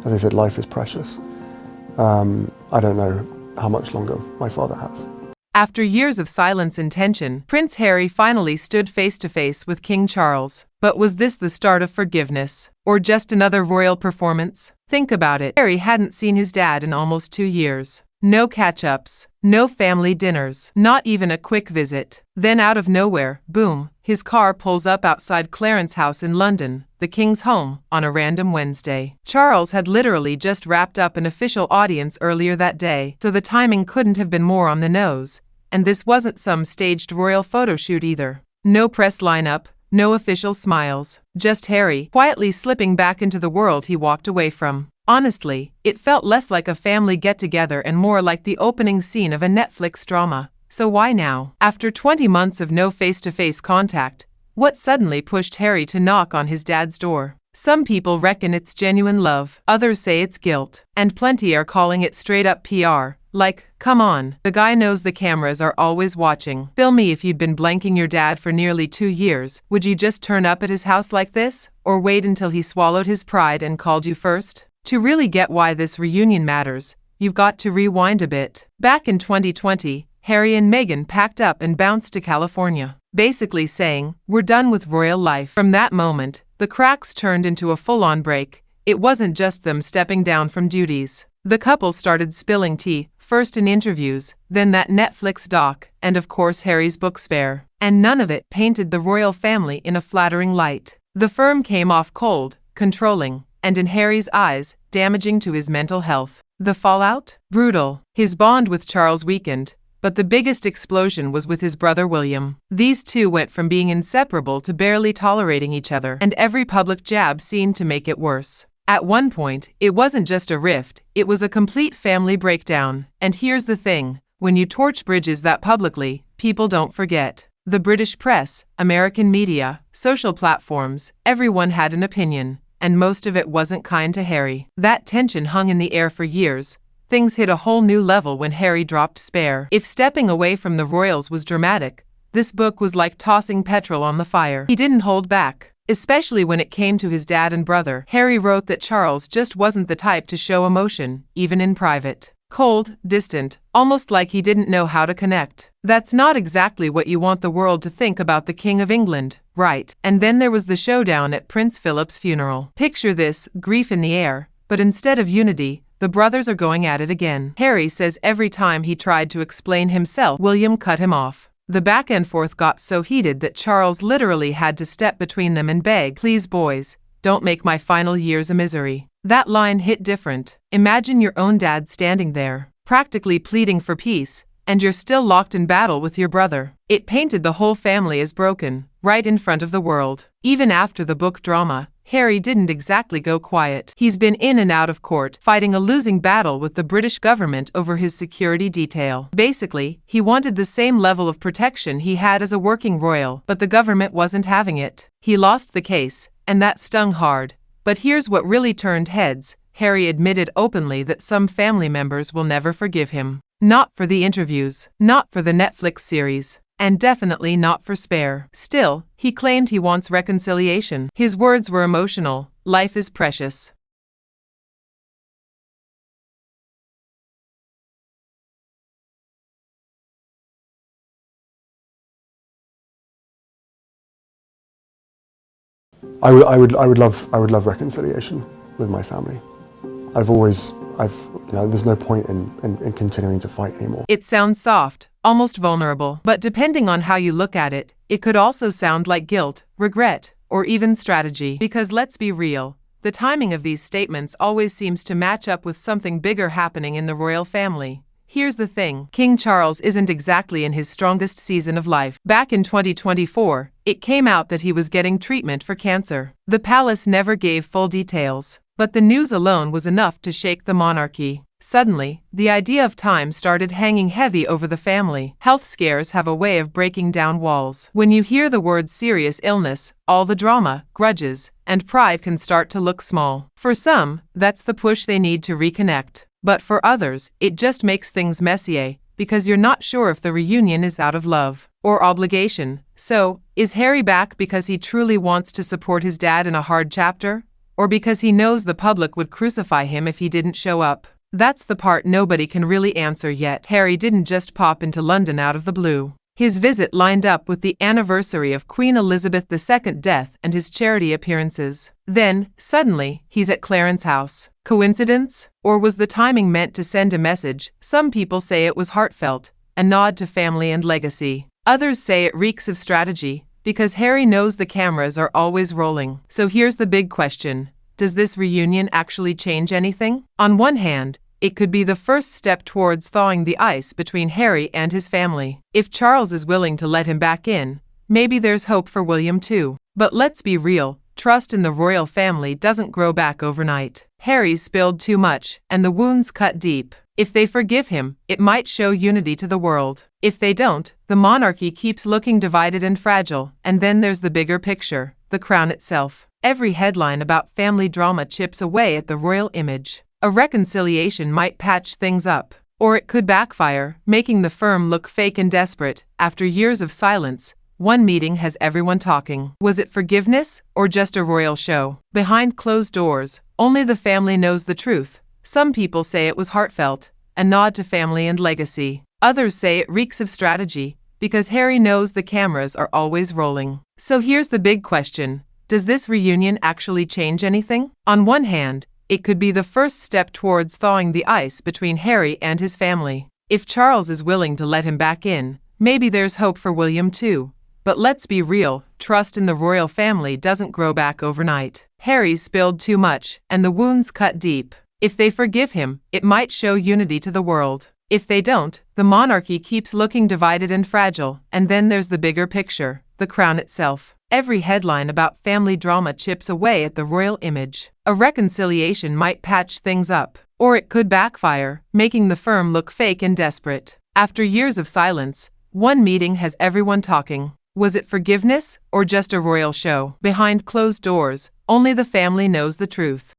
as I said, life is precious. I don't know how much longer my father has. After years of silence and tension, Prince Harry finally stood face to face with King Charles. But was this the start of forgiveness? Or just another royal performance? Think about it. Harry hadn't seen his dad in almost 2 years. No catch-ups, no family dinners, not even a quick visit. Then out of nowhere, boom, his car pulls up outside Clarence's house in London, the King's home, on a random Wednesday. Charles had literally just wrapped up an official audience earlier that day, so the timing couldn't have been more on the nose. And this wasn't some staged royal photo shoot either. No press lineup, no official smiles, just Harry quietly slipping back into the world he walked away from. Honestly, it felt less like a family get-together and more like the opening scene of a Netflix drama. So why now? After 20 months of no face-to-face contact, what suddenly pushed Harry to knock on his dad's door? Some people reckon it's genuine love, others say it's guilt, and plenty are calling it straight-up PR. Like, come on, the guy knows the cameras are always watching. Film me if you'd been blanking your dad for nearly 2 years. Would you just turn up at his house like this? Or wait until he swallowed his pride and called you first? To really get why this reunion matters, you've got to rewind a bit. Back in 2020, Harry and Meghan packed up and bounced to California, basically saying, "We're done with royal life." From that moment, the cracks turned into a full-on break. It wasn't just them stepping down from duties. The couple started spilling tea, first in interviews, then that Netflix doc, and of course Harry's book Spare. And none of it painted the royal family in a flattering light. The firm came off cold, controlling, and in Harry's eyes, damaging to his mental health. The fallout? Brutal. His bond with Charles weakened, but the biggest explosion was with his brother William. These two went from being inseparable to barely tolerating each other, and every public jab seemed to make it worse. At one point, it wasn't just a rift, it was a complete family breakdown. And here's the thing, when you torch bridges that publicly, people don't forget. The British press, American media, social platforms, everyone had an opinion. And most of it wasn't kind to Harry. That tension hung in the air for years. Things hit a whole new level when Harry dropped Spare. If stepping away from the royals was dramatic, this book was like tossing petrol on the fire. He didn't hold back, especially when it came to his dad and brother. Harry wrote that Charles just wasn't the type to show emotion, even in private. Cold, distant, almost like he didn't know how to connect. That's not exactly what you want the world to think about the King of England, right? And then there was the showdown at Prince Philip's funeral. Picture this, grief in the air, but instead of unity, the brothers are going at it again. Harry says every time he tried to explain himself, William cut him off. The back and forth got so heated that Charles literally had to step between them and beg, "Please boys, don't make my final years a misery." That line hit different. Imagine your own dad standing there, practically pleading for peace, and you're still locked in battle with your brother. It painted the whole family as broken, right in front of the world. Even after the book drama, Harry didn't exactly go quiet. He's been in and out of court, fighting a losing battle with the British government over his security detail. Basically, he wanted the same level of protection he had as a working royal, but the government wasn't having it. He lost the case, and that stung hard. But here's what really turned heads. Harry admitted openly that some family members will never forgive him. Not for the interviews, not for the Netflix series, and definitely not for Spare. Still, he claimed he wants reconciliation. His words were emotional. Life is precious. I would love reconciliation with my family. There's no point in continuing to fight anymore. It sounds soft, almost vulnerable, but depending on how you look at it, it could also sound like guilt, regret, or even strategy. Because let's be real, the timing of these statements always seems to match up with something bigger happening in the royal family. Here's the thing, King Charles isn't exactly in his strongest season of life. Back in 2024, it came out that he was getting treatment for cancer. The palace never gave full details, but the news alone was enough to shake the monarchy. Suddenly, the idea of time started hanging heavy over the family. Health scares have a way of breaking down walls. When you hear the word serious illness, all the drama, grudges, and pride can start to look small. For some, that's the push they need to reconnect. But for others, it just makes things messier, because you're not sure if the reunion is out of love or obligation. So, is Harry back because he truly wants to support his dad in a hard chapter? or because he knows the public would crucify him if he didn't show up? That's the part nobody can really answer yet. Harry didn't just pop into London out of the blue. His visit lined up with the anniversary of Queen Elizabeth II's death and his charity appearances. Then, suddenly, he's at Clarence's house. Coincidence? Or was the timing meant to send a message? Some people say it was heartfelt, a nod to family and legacy. Others say it reeks of strategy, because Harry knows the cameras are always rolling. So here's the big question. Does this reunion actually change anything? On one hand, it could be the first step towards thawing the ice between Harry and his family. If Charles is willing to let him back in, maybe there's hope for William too. But let's be real, trust in the royal family doesn't grow back overnight. Harry's spilled too much, and the wounds cut deep. If they forgive him, it might show unity to the world. If they don't, the monarchy keeps looking divided and fragile. And then there's the bigger picture, the crown itself. Every headline about family drama chips away at the royal image. A reconciliation might patch things up, or it could backfire, making the firm look fake and desperate. After years of silence, one meeting has everyone talking. Was it forgiveness, or just a royal show? Behind closed doors, only the family knows the truth. Some people say it was heartfelt, a nod to family and legacy. Others say it reeks of strategy, because Harry knows the cameras are always rolling. So here's the big question. Does this reunion actually change anything? On one hand, it could be the first step towards thawing the ice between Harry and his family. If Charles is willing to let him back in, maybe there's hope for William too. But let's be real, trust in the royal family doesn't grow back overnight. Harry's spilled too much, and the wounds cut deep. If they forgive him, it might show unity to the world. If they don't, the monarchy keeps looking divided and fragile. And then there's the bigger picture, the crown itself. Every headline about family drama chips away at the royal image. A reconciliation might patch things up, or it could backfire, making the firm look fake and desperate. After years of silence, one meeting has everyone talking. Was it forgiveness, or just a royal show? Behind closed doors, only the family knows the truth.